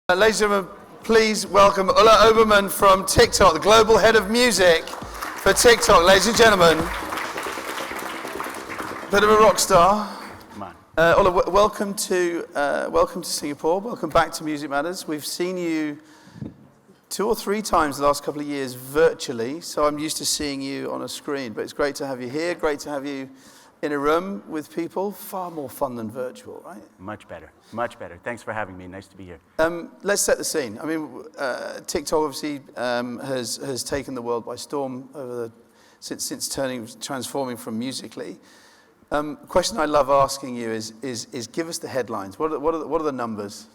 Ladies and gentlemen, please welcome Ulla Obermann from TikTok, the global head of music for TikTok. Ladies and gentlemen, bit of a rock star. Come on. Ulla, welcome to Singapore. Welcome back to Music Matters. We've seen you 2 or 3 times the last couple of years virtually, so I'm used to seeing you on a screen. But it's great to have you here. Great to have you in a room with people. Far more fun than virtual, right? Much better. Much better. Thanks for having me. Nice to be here. Let's set the scene. I mean, TikTok obviously has taken the world by storm since transforming from Musically. Question I love asking you is give us the headlines. What are the numbers?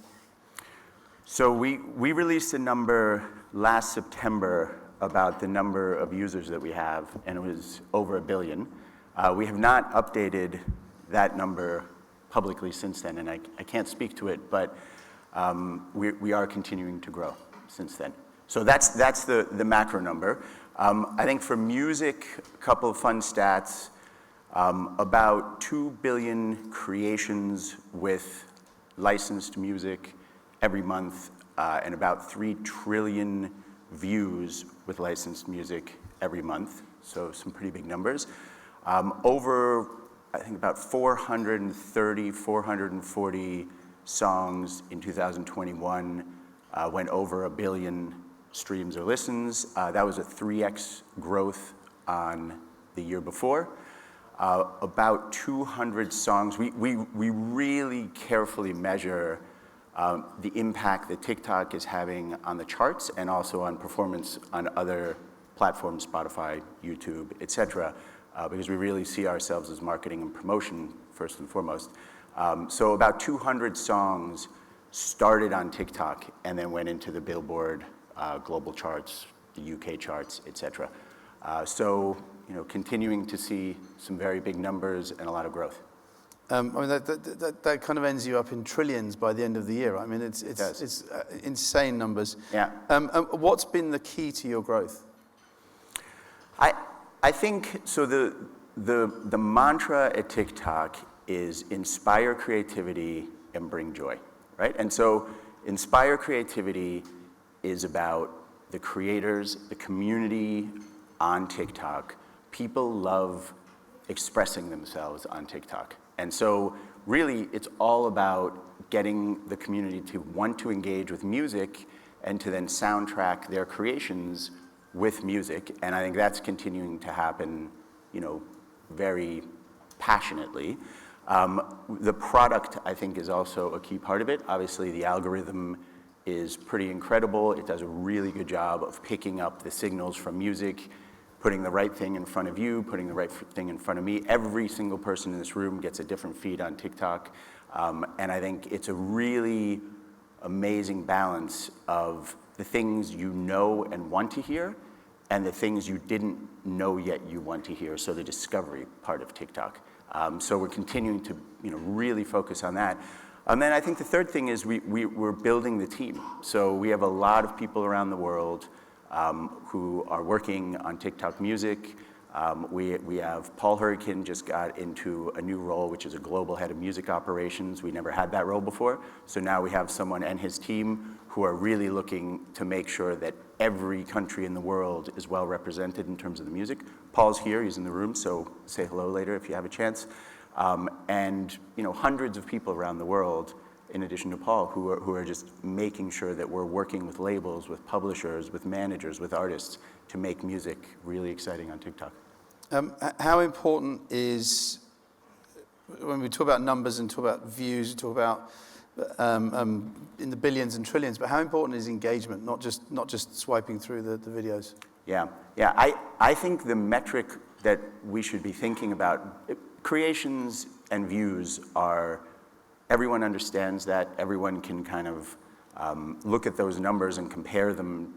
So we released a number last September about the number of users that we have, and it was over 1 billion. We have not updated that number publicly since then, and I can't speak to it, but we are continuing to grow since then. So that's the macro number. I think for music, a couple of fun stats, about 2 billion creations with licensed music every month, and about 3 trillion views with licensed music every month, so some pretty big numbers. Over, I think, about 440 songs in 2021 went over 1 billion streams or listens. That was a 3x growth on the year before. About 200 songs. We really carefully measure the impact that TikTok is having on the charts and also on performance on other platforms, Spotify, YouTube, etc. Because we really see ourselves as marketing and promotion first and foremost. So about 200 songs started on TikTok and then went into the Billboard global charts, the UK charts, etc. So continuing to see some very big numbers and a lot of growth. I mean, that kind of ends you up in trillions by the end of the year. I mean, it's insane numbers. Yeah. What's been the key to your growth? I think, so the mantra at TikTok is inspire creativity and bring joy, right? And so inspire creativity is about the creators, the community on TikTok. People love expressing themselves on TikTok. And so really it's all about getting the community to want to engage with music and to then soundtrack their creations with music, and I think that's continuing to happen, very passionately. The product, I think, is also a key part of it. Obviously, the algorithm is pretty incredible. It does a really good job of picking up the signals from music, putting the right thing in front of you, putting the right thing in front of me. Every single person in this room gets a different feed on TikTok, and I think it's a really amazing balance of the things you know and want to hear, and the things you didn't know yet you want to hear, so the discovery part of TikTok. So we're continuing to really focus on that. And then I think the third thing is we're building the team. So we have a lot of people around the world who are working on TikTok music. We have Paul Hurricane just got into a new role, which is a global head of music operations. We never had that role before. So now we have someone and his team who are really looking to make sure that every country in the world is well represented in terms of the music. Paul's here, he's in the room, so say hello later if you have a chance. And hundreds of people around the world, in addition to Paul, who are just making sure that we're working with labels, with publishers, with managers, with artists to make music really exciting on TikTok. How important is, when we talk about numbers and talk about views, we talk about in the billions and trillions, but how important is engagement, not just swiping through the videos? Yeah. I think the metric that we should be thinking about, creations and views are, everyone understands that, everyone can kind of look at those numbers and compare them,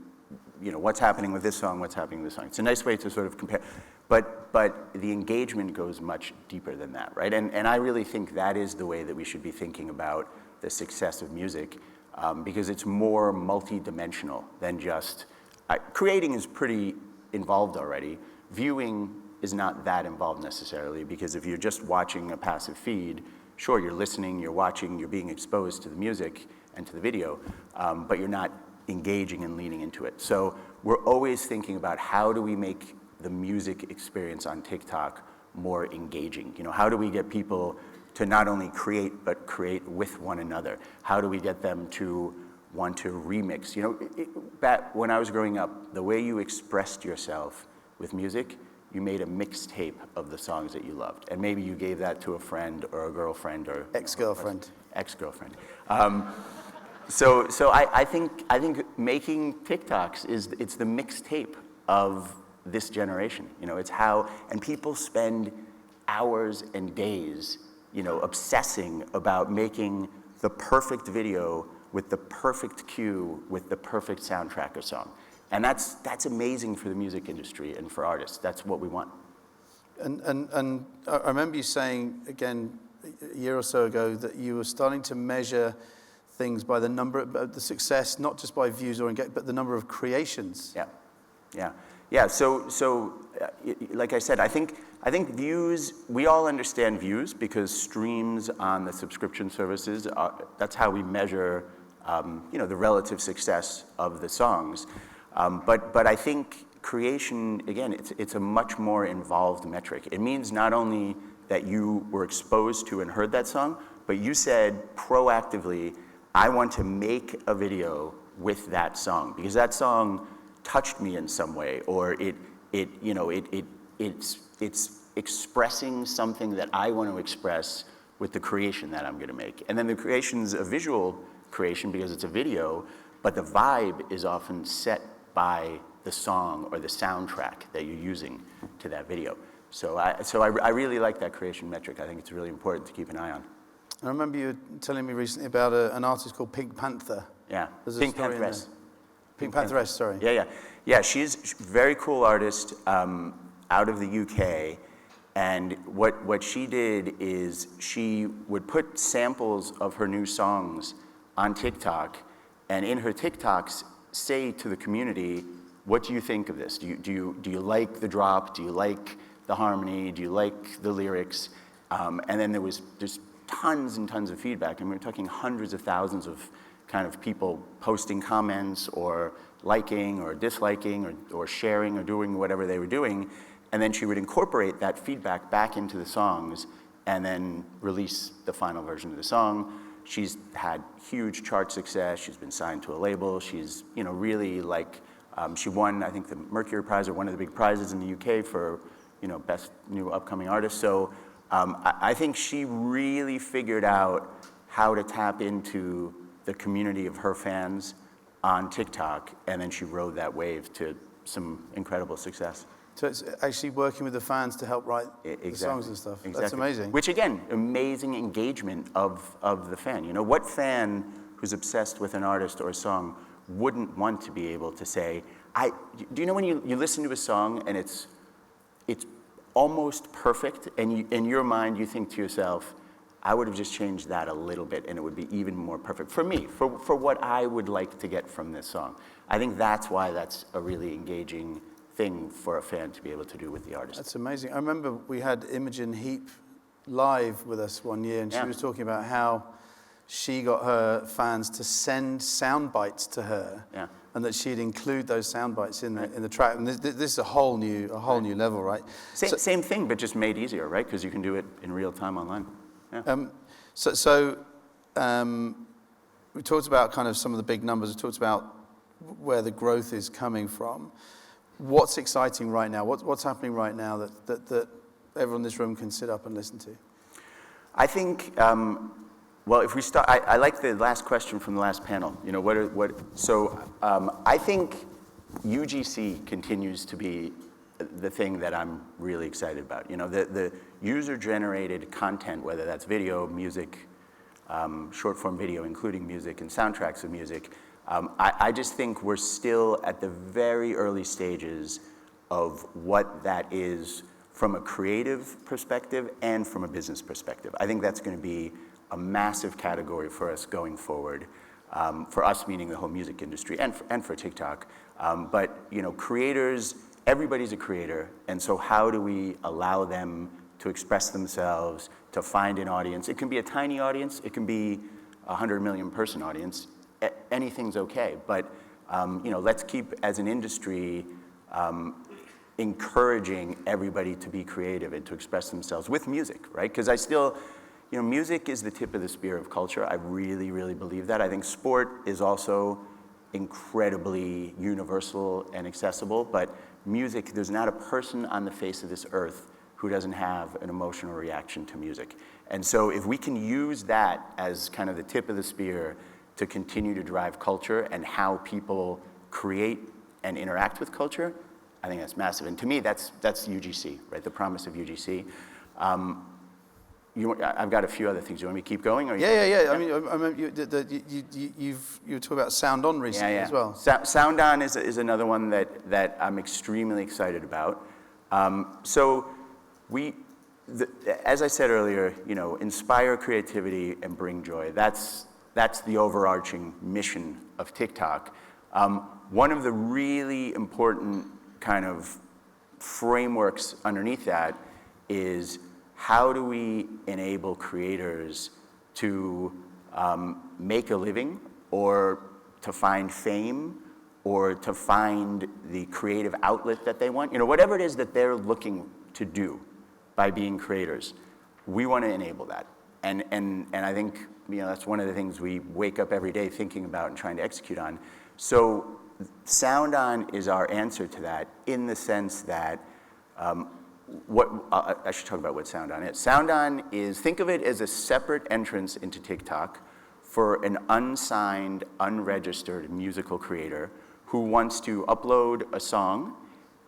what's happening with this song, what's happening with this song. It's a nice way to sort of compare, but the engagement goes much deeper than that, right? And I really think that is the way that we should be thinking about the success of music, because it's more multi-dimensional than just, creating is pretty involved already. Viewing is not that involved necessarily, because if you're just watching a passive feed, sure, you're listening, you're watching, you're being exposed to the music, and to the video, but you're not engaging and leaning into it. So we're always thinking about how do we make the music experience on TikTok more engaging? You know, how do we get people to not only create, but create with one another? How do we get them to want to remix? You know, back when I was growing up, the way you expressed yourself with music, you made a mixtape of the songs that you loved. And maybe you gave that to a friend or a girlfriend or ex-girlfriend. Ex-girlfriend. So I think making TikToks it's the mixtape of this generation. You know, it's how, and people spend hours and days, you know, obsessing about making the perfect video with the perfect cue, with the perfect soundtrack or song. And that's amazing for the music industry and for artists. That's what we want. And I remember you saying, again, a year or so ago, that you were starting to measure things by the number of the success, not just by views or engagement, but the number of creations. Yeah. So like I said, I think views, we all understand views because streams on the subscription services, that's how we measure, you know, the relative success of the songs. But I think creation, again, it's a much more involved metric. It means not only that you were exposed to and heard that song, but you said proactively, I want to make a video with that song because that song touched me in some way, or it's expressing something that I want to express with the creation that I'm going to make. And then the creation's a visual creation because it's a video, but the vibe is often set by the song or the soundtrack that you're using to that video. So I really like that creation metric. I think it's really important to keep an eye on. I remember you telling me recently about an artist called Pink Panther. Yeah, Pink Pantheress. Pink Pantheress, sorry. Yeah, she's a very cool artist out of the UK. And what she did is she would put samples of her new songs on TikTok, and in her TikToks say to the community, what do you think of this? Do you like the drop? Do you like the harmony? Do you like the lyrics? And then there was just tons and tons of feedback, and we were talking hundreds of thousands of kind of people posting comments or liking or disliking or sharing or doing whatever they were doing, and then she would incorporate that feedback back into the songs and then release the final version of the song. She's had huge chart success. She's been signed to a label. She's, you know, really like, she won, I think, the Mercury Prize or one of the big prizes in the UK for, you know, best new upcoming artist. So I think she really figured out how to tap into the community of her fans on TikTok, and then she rode that wave to some incredible success. So it's actually working with the fans to help write the songs and stuff. Exactly. That's amazing. Which again, amazing engagement of the fan. You know, what fan who's obsessed with an artist or a song wouldn't want to be able to say, do you know when you listen to a song and it's almost perfect, and in your mind you think to yourself, I would have just changed that a little bit and it would be even more perfect for me, for what I would like to get from this song. I think that's why that's a really engaging thing for a fan to be able to do with the artist. That's amazing. I remember we had Imogen Heap live with us one year, and she was talking about how she got her fans to send sound bites to her, and that she'd include those sound bites in the track. And this is a whole new level, right? Same thing, but just made easier, right? Because you can do it in real time online. Yeah. We talked about kind of some of the big numbers. We talked about where the growth is coming from. What's exciting right now? What's happening right now that everyone in this room can sit up and listen to? I think, well, if we start, I like the last question from the last panel. You know, I think UGC continues to be the thing that I'm really excited about. You know, the user-generated content, whether that's video, music, short-form video, including music and soundtracks of music, I just think we're still at the very early stages of what that is from a creative perspective and from a business perspective. I think that's going to be a massive category for us going forward, for us meaning the whole music industry and for TikTok. But you know, creators, everybody's a creator, and so how do we allow them to express themselves, to find an audience? It can be a tiny audience, it can be a 100 million person audience, anything's okay. But let's keep, as an industry, encouraging everybody to be creative and to express themselves with music, right? Because I still, music is the tip of the spear of culture. I really, really believe that. I think sport is also incredibly universal and accessible, but music, there's not a person on the face of this earth who doesn't have an emotional reaction to music. And so if we can use that as kind of the tip of the spear to continue to drive culture and how people create and interact with culture, I think that's massive. And to me, that's UGC, right? The promise of UGC. I've got a few other things. You want me to keep going? Or Yeah. I mean, you were talking about Sound On recently as well. Sound On is another one that I'm extremely excited about. As I said earlier, inspire creativity and bring joy. That's the overarching mission of TikTok. One of the really important kind of frameworks underneath that is how do we enable creators to make a living or to find fame or to find the creative outlet that they want? Whatever it is that they're looking to do by being creators, we want to enable that. And I think that's one of the things we wake up every day thinking about and trying to execute on. So Sound On is our answer to that in the sense that I should talk about what Sound On is. Sound On is, think of it as a separate entrance into TikTok for an unsigned, unregistered musical creator who wants to upload a song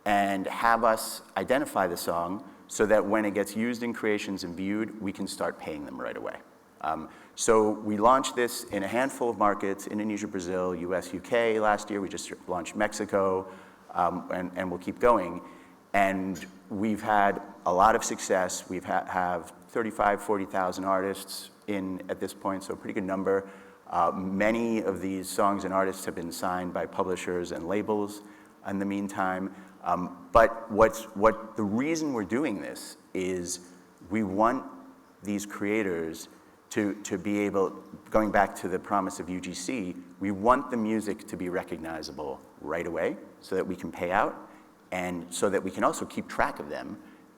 and have us identify the song so that when it gets used in creations and viewed, we can start paying them right away. So we launched this in a handful of markets: Indonesia, Brazil, US, UK last year. We just launched Mexico, and we'll keep going. And we've had a lot of success. We've have 35, 40,000 artists in at this point, so a pretty good number. Many of these songs and artists have been signed by publishers and labels in the meantime. But the reason we're doing this is we want these creators to be able, going back to the promise of UGC, we want the music to be recognizable right away so that we can pay out and so that we can also keep track of them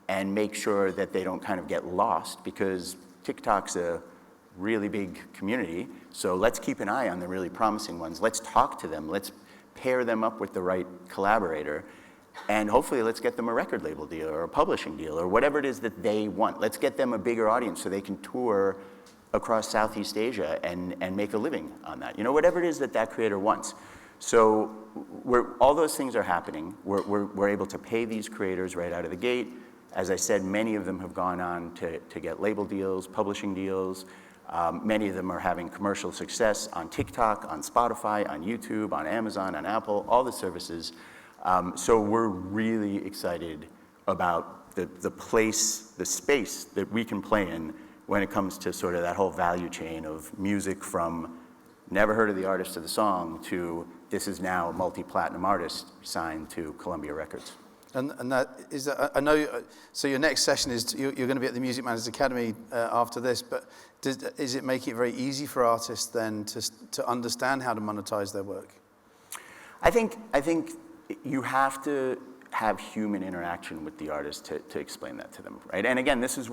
and make sure that they don't kind of get lost, because TikTok's a really big community. So let's keep an eye on the really promising ones. Let's talk to them. Let's pair them up with the right collaborator. And hopefully let's get them a record label deal or a publishing deal or whatever it is that they want. Let's get them a bigger audience so they can tour across Southeast Asia and make a living on that. Whatever it is that creator wants. So all those things are happening. We're able to pay these creators right out of the gate. As I said, many of them have gone on to get label deals, publishing deals. Many of them are having commercial success on TikTok, on Spotify, on YouTube, on Amazon, on Apple, all the services. So we're really excited about the space that we can play in when it comes to sort of that whole value chain of music, from never heard of the artist of the song to this is now a multi-platinum artist signed to Columbia Records. And that is, I know, so your next session is, you're going to be at the Music Managers Academy after this, but is it making it very easy for artists then to understand how to monetize their work? I think you have to have human interaction with the artist to explain that to them, right? And again, this is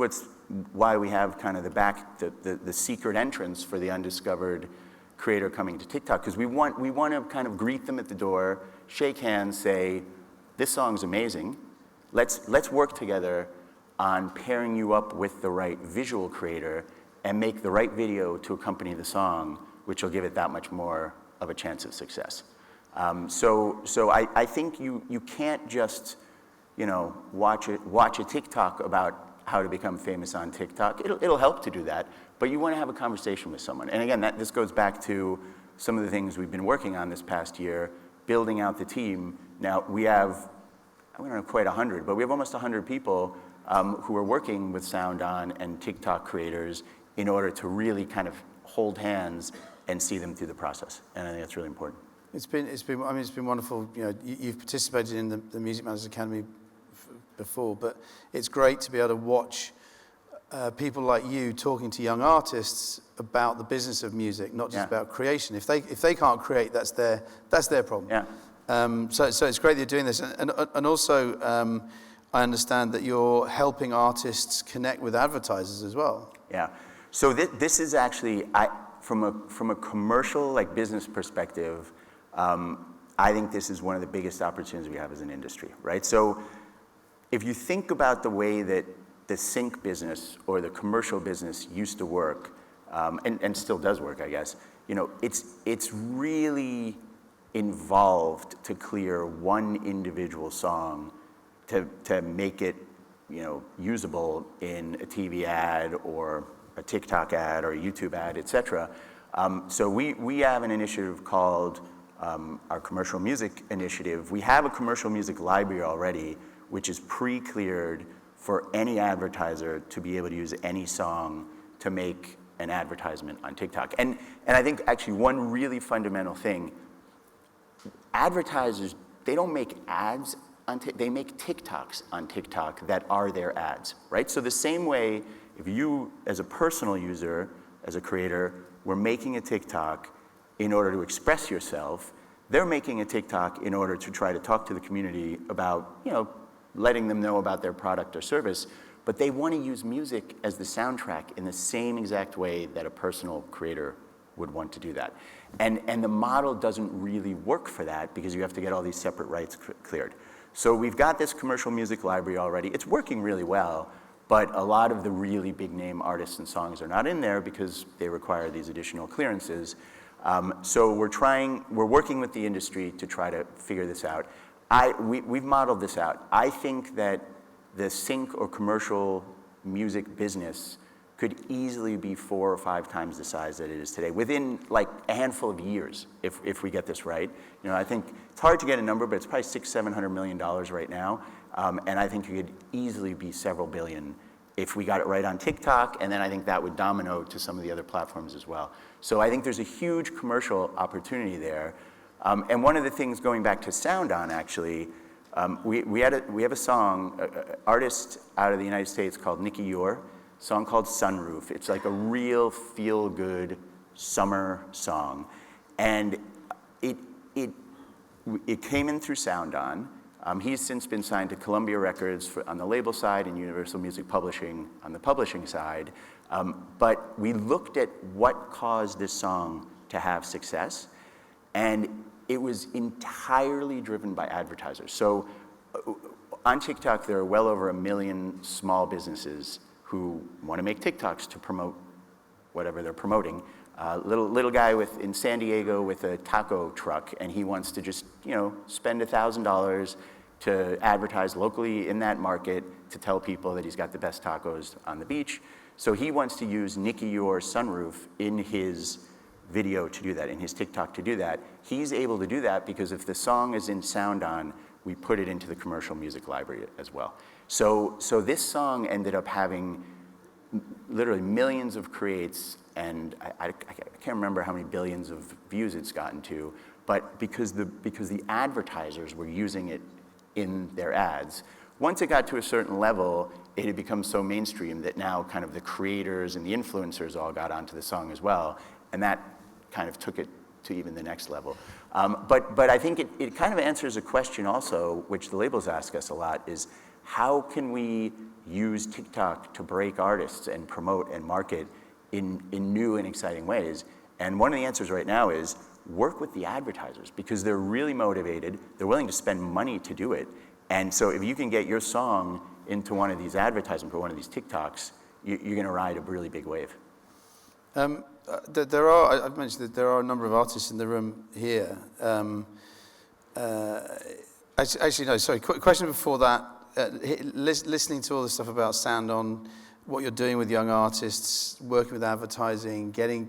why we have kind of the secret entrance for the undiscovered creator coming to TikTok, because we want to kind of greet them at the door, shake hands, say, this song's amazing. Let's work together on pairing you up with the right visual creator and make the right video to accompany the song, which will give it that much more of a chance of success. So I think you can't just, watch a TikTok about how to become famous on TikTok. It'll help to do that, but you want to have a conversation with someone. And again, this goes back to some of the things we've been working on this past year, building out the team. Now we have, I don't know, quite 100, but we have almost 100 people who are working with Sound On and TikTok creators in order to really kind of hold hands and see them through the process. And I think that's really important. It's been wonderful. You've participated in the Music Managers Academy before, but it's great to be able to watch people like you talking to young artists about the business of music, not just about creation. If they can't create, that's their problem. Yeah. So it's great that you're doing this, and also I understand that you're helping artists connect with advertisers as well. Yeah. So this is actually, from a commercial, like, business perspective, I think this is one of the biggest opportunities we have as an industry, right? So if you think about the way that the sync business or the commercial business used to work, and still does work, I guess, it's really involved to clear one individual song to make it, usable in a TV ad or a TikTok ad or a YouTube ad, et cetera. So we have an initiative called our Commercial Music Initiative. We have a commercial music library already, which is pre-cleared for any advertiser to be able to use any song to make an advertisement on TikTok. And I think actually one really fundamental thing, advertisers, they don't make ads they make TikToks on TikTok that are their ads, right? So the same way, if you, as a personal user, as a creator, were making a TikTok in order to express yourself, they're making a TikTok in order to try to talk to the community about, letting them know about their product or service, but they want to use music as the soundtrack in the same exact way that a personal creator would want to do that. And the model doesn't really work for that because you have to get all these separate rights cleared. So we've got this commercial music library already. It's working really well, but a lot of the really big name artists and songs are not in there because they require these additional clearances. So we're working with the industry to try to figure this out. We've modeled this out. I think that the sync or commercial music business could easily be 4 or 5 times the size that it is today within like a handful of years if we get this right. I think it's hard to get a number, but it's probably $600-700 million right now. And I think it could easily be several billion if we got it right on TikTok, and then I think that would domino to some of the other platforms as well. So I think there's a huge commercial opportunity there. And one of the things, going back to SoundOn actually, we have a song, artist out of the United States called Nicky Yor, song called Sunroof. It's like a real feel-good summer song. And it came in through SoundOn. He's since been signed to Columbia Records on the label side and Universal Music Publishing on the publishing side. But we looked at what caused this song to have success, and it was entirely driven by advertisers. So on TikTok, there are well over 1 million small businesses who want to make TikToks to promote whatever they're promoting. Little guy in San Diego with a taco truck, and he wants to just spend $1,000 to advertise locally in that market to tell people that he's got the best tacos on the beach. So he wants to use Nicky Yor's Sunroof in his video to do that, in his TikTok to do that. He's able to do that because if the song is in SoundOn, we put it into the commercial music library as well. So this song ended up having literally millions of creates, and I can't remember how many billions of views it's gotten to, but because the advertisers were using it in their ads. Once it got to a certain level, it had become so mainstream that now kind of the creators and the influencers all got onto the song as well, and that kind of took it to even the next level. But I think it kind of answers a question also, which the labels ask us a lot, is how can we use TikTok to break artists and promote and market in new and exciting ways? And one of the answers right now is work with the advertisers because they're really motivated. They're willing to spend money to do it. And so if you can get your song into one of these advertisements or one of these TikToks, you're going to ride a really big wave. I've mentioned that there are a number of artists in the room here. Actually, no, sorry. Question before that. Listening to all the stuff about SoundOn, what you're doing with young artists, working with advertising, getting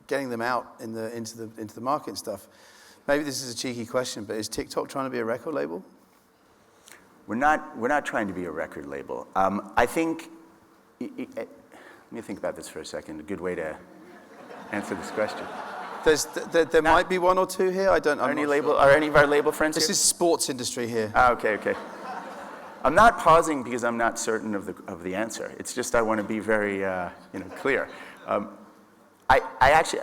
them out into the market and stuff. Maybe this is a cheeky question, but is TikTok trying to be a record label? We're not trying to be a record label. I think. Let me think about this for a second. A good way to answer this question. There might be one or two here. Are any of our label friends This here? is sports industry here. Okay. I'm not pausing because I'm not certain of the answer. It's just I want to be very clear. I actually,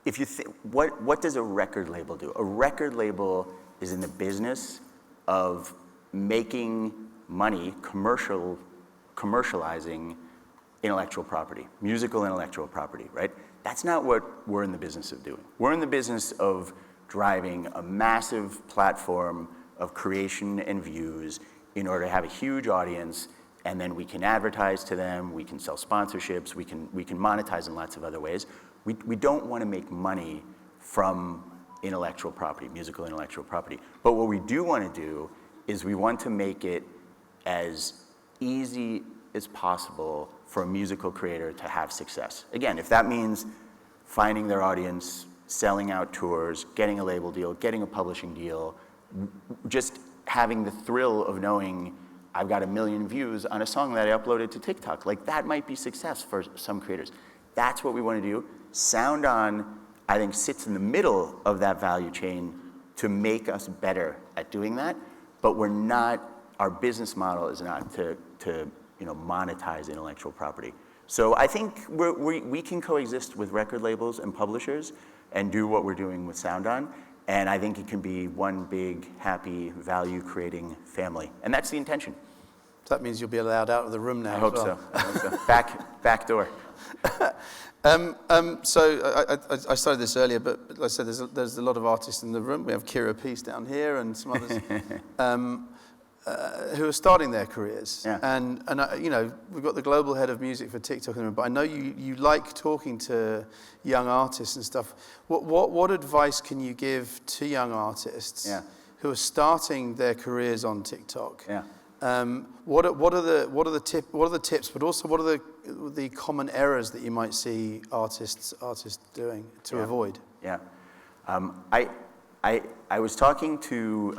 if you think, what does a record label do? A record label is in the business of making money, commercializing intellectual property, musical intellectual property, right? That's not what we're in the business of doing. We're in the business of driving a massive platform of creation and views in order to have a huge audience, and then we can advertise to them, we can sell sponsorships, we can monetize in lots of other ways. We don't want to make money from intellectual property, musical intellectual property. But what we do want to do is we want to make it as easy as possible for a musical creator to have success. Again, if that means finding their audience, selling out tours, getting a label deal, getting a publishing deal, just having the thrill of knowing I've got 1 million views on a song that I uploaded to TikTok. Like, that might be success for some creators. That's what we want to do. SoundOn, I think, sits in the middle of that value chain to make us better at doing that, but we're not, our business model is not to monetize intellectual property. So I think we can coexist with record labels and publishers and do what we're doing with SoundOn, and I think it can be one big, happy, value-creating family, and that's the intention. So that means you'll be allowed out of the room now. I hope so. Back door. So I started this earlier, but like I said, there's a lot of artists in the room. We have Kira Peace down here and some others who are starting their careers. Yeah. And we've got the global head of music for TikTok in the room, but I know you like talking to young artists and stuff. What advice can you give to young artists who are starting their careers on TikTok? Yeah. What are the tips, but also what are the common errors that you might see artists doing to avoid? Yeah, I was talking to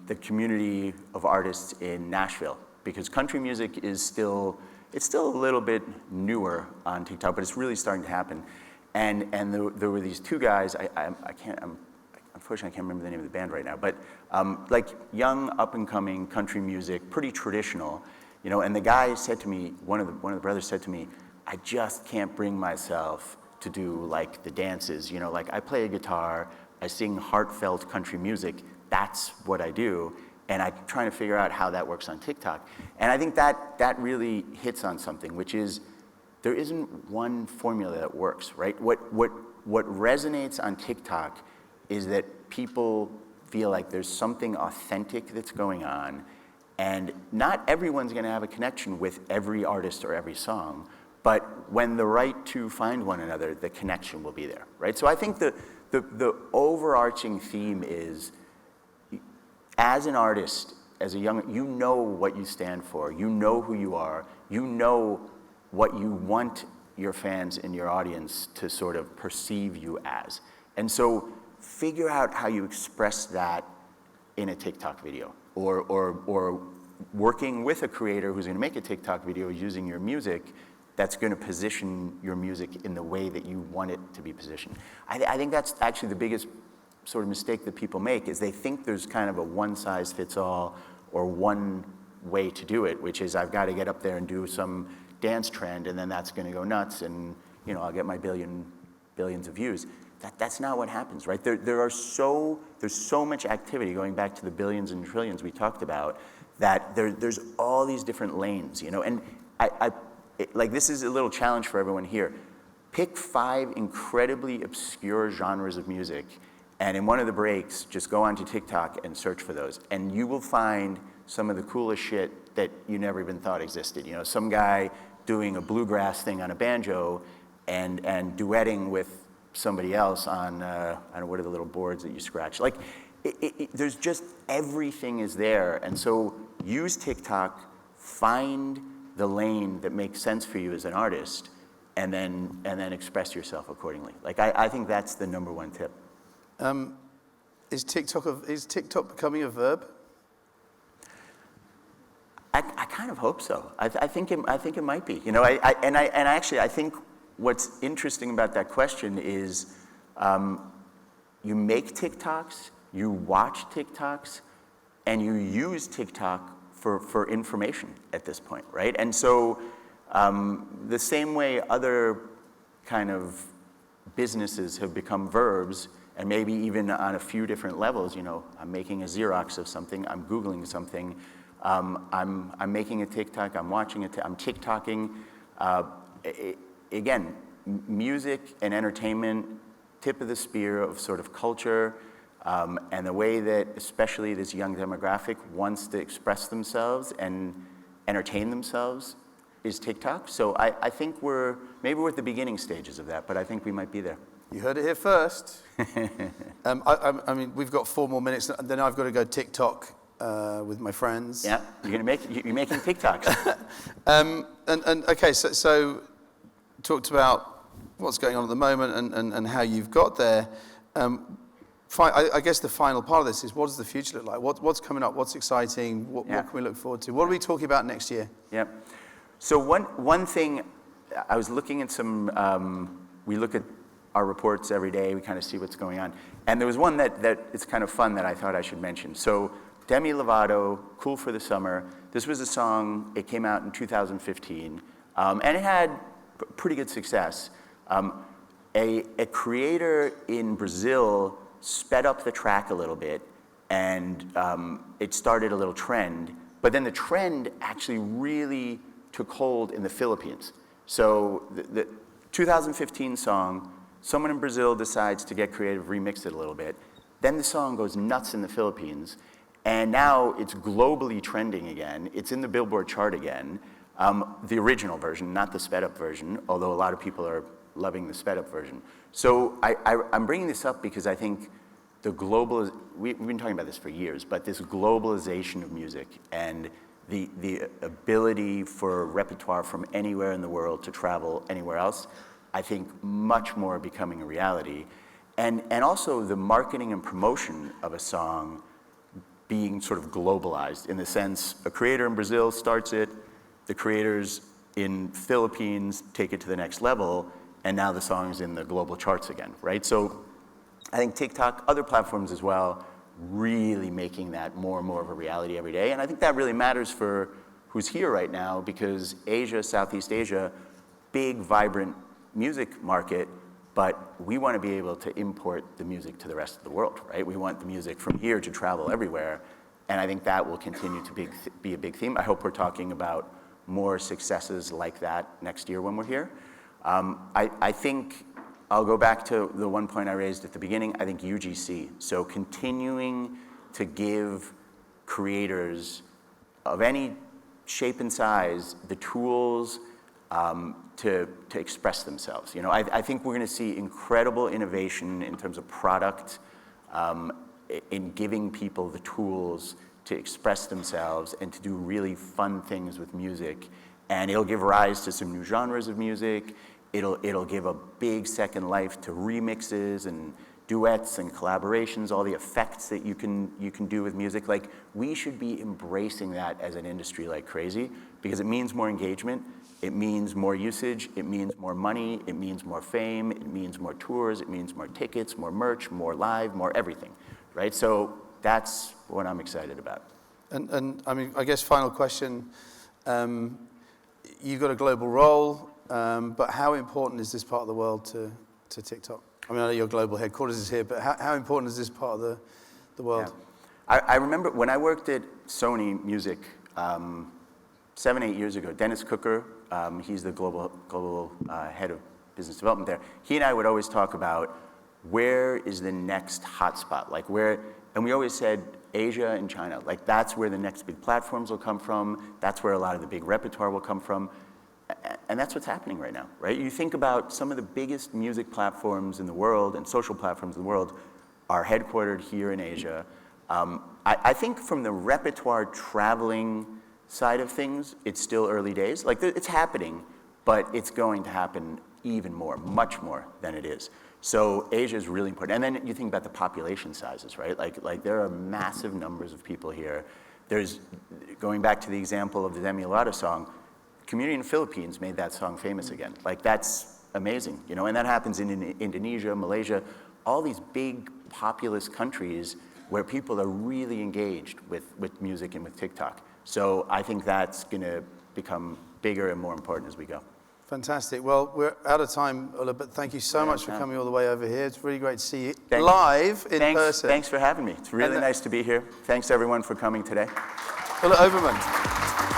the community of artists in Nashville because country music is still a little bit newer on TikTok, but it's really starting to happen. And there were these two guys. Unfortunately, I can't remember the name of the band right now, but like young, up-and-coming country music, pretty traditional, and the guy said to me, one of the brothers said to me, I just can't bring myself to do like the dances, like I play a guitar, I sing heartfelt country music, that's what I do, and I'm trying to figure out how that works on TikTok. And I think that really hits on something, which is there isn't one formula that works, right? What resonates on TikTok is that people feel like there's something authentic that's going on, and not everyone's going to have a connection with every artist or every song, but when the right two find one another, the connection will be there, right? So I think the overarching theme is, as an artist, as a young, you know what you stand for, you know who you are, you know what you want your fans and your audience to sort of perceive you as. And so figure out how you express that in a TikTok video, or working with a creator who's going to make a TikTok video using your music that's going to position your music in the way that you want it to be positioned. I think that's actually the biggest sort of mistake that people make, is they think there's kind of a one-size-fits-all or one way to do it, which is I've got to get up there and do some dance trend, and then that's going to go nuts, and I'll get my billions of views. That's not what happens, right? There's so much activity, going back to the billions and trillions we talked about, that there's all these different lanes, and like, this is a little challenge for everyone here. Pick 5 incredibly obscure genres of music, and in one of the breaks, just go onto TikTok and search for those, and you will find some of the coolest shit that you never even thought existed. Some guy doing a bluegrass thing on a banjo and duetting with somebody else on what are the little boards that you scratch? Like, there's just, everything is there, and so use TikTok, find the lane that makes sense for you as an artist, and then express yourself accordingly. Like, I think that's the number one tip. Is TikTok becoming a verb? I kind of hope so. I think it might be. I think what's interesting about that question is, you make TikToks, you watch TikToks, and you use TikTok for information at this point, right? And so the same way other kind of businesses have become verbs, and maybe even on a few different levels, I'm making a Xerox of something, I'm Googling something, I'm making a TikTok, I'm watching it, I'm TikToking. Again, music and entertainment, tip of the spear of sort of culture, and the way that especially this young demographic wants to express themselves and entertain themselves is TikTok. So I think maybe we're at the beginning stages of that, but I think we might be there. You heard it here first. I mean, we've got 4 more minutes, and then I've got to go TikTok with my friends. Yeah, you're making TikToks. And okay, so talked about what's going on at the moment and how you've got there. I guess the final part of this is, what does the future look like? What's coming up? What's exciting? What can we look forward to? What are we talking about next year? Yeah. So one thing, I was looking at we look at our reports every day, we kind of see what's going on. And there was one that it's kind of fun that I thought I should mention. So Demi Lovato, Cool for the Summer. This was a song, it came out in 2015, and it had pretty good success. A creator in Brazil sped up the track a little bit, and it started a little trend. But then the trend actually really took hold in the Philippines. So the 2015 song, someone in Brazil decides to get creative, remix it a little bit. Then the song goes nuts in the Philippines, and now it's globally trending again. It's in the Billboard chart again. The original version, not the sped up version, although a lot of people are loving the sped up version. So I'm bringing this up because I think we've been talking about this for years, but this globalization of music and the ability for repertoire from anywhere in the world to travel anywhere else, I think much more becoming a reality. And also the marketing and promotion of a song being sort of globalized, in the sense a creator in Brazil starts it, the creators in Philippines take it to the next level, and now the song's in the global charts again, right? So I think TikTok, other platforms as well, really making that more and more of a reality every day. And I think that really matters for who's here right now, because Asia, Southeast Asia, big, vibrant music market, but we want to be able to import the music to the rest of the world, right? We want the music from here to travel everywhere, and I think that will continue to be a big theme. I hope we're talking about more successes like that next year when we're here. I think I'll go back to the one point I raised at the beginning. I think UGC, so continuing to give creators of any shape and size the tools to express themselves. I think we're going to see incredible innovation in terms of product, in giving people the tools to express themselves and to do really fun things with music. And it'll give rise to some new genres of music. It'll give a big second life to remixes and duets and collaborations, all the effects that you can do with music. Like, we should be embracing that as an industry like crazy, because it means more engagement, it means more usage, it means more money, it means more fame, it means more tours, it means more tickets, more merch, more live, more everything, right? So that's what I'm excited about. And I mean, I guess final question, you've got a global role, but how important is this part of the world to TikTok? I mean, I know your global headquarters is here, but how important is this part of the world? Yeah. I remember when I worked at Sony Music 7-8 years ago, Dennis Cooker, he's the global head of business development there. He and I would always talk about where is the next hotspot, and we always said Asia and China, like that's where the next big platforms will come from, that's where a lot of the big repertoire will come from. And that's what's happening right now, right? You think about some of the biggest music platforms in the world and social platforms in the world are headquartered here in Asia. I think from the repertoire traveling side of things, it's still early days. Like, it's happening, but it's going to happen even more, much more than it is. So Asia is really important. And then you think about the population sizes, right? Like there are massive numbers of people here. There's, going back to the example of the Demi Lovato song, community in the Philippines made that song famous again. Like, that's amazing, and that happens in Indonesia, Malaysia, all these big populous countries where people are really engaged with music and with TikTok. So I think that's going to become bigger and more important as we go. Fantastic. Well, we're out of time, Ola, but thank you so much for coming all the way over here. It's really great to see you live in person. Thanks for having me. It's really nice to be here. Thanks, everyone, for coming today. Ola Overman.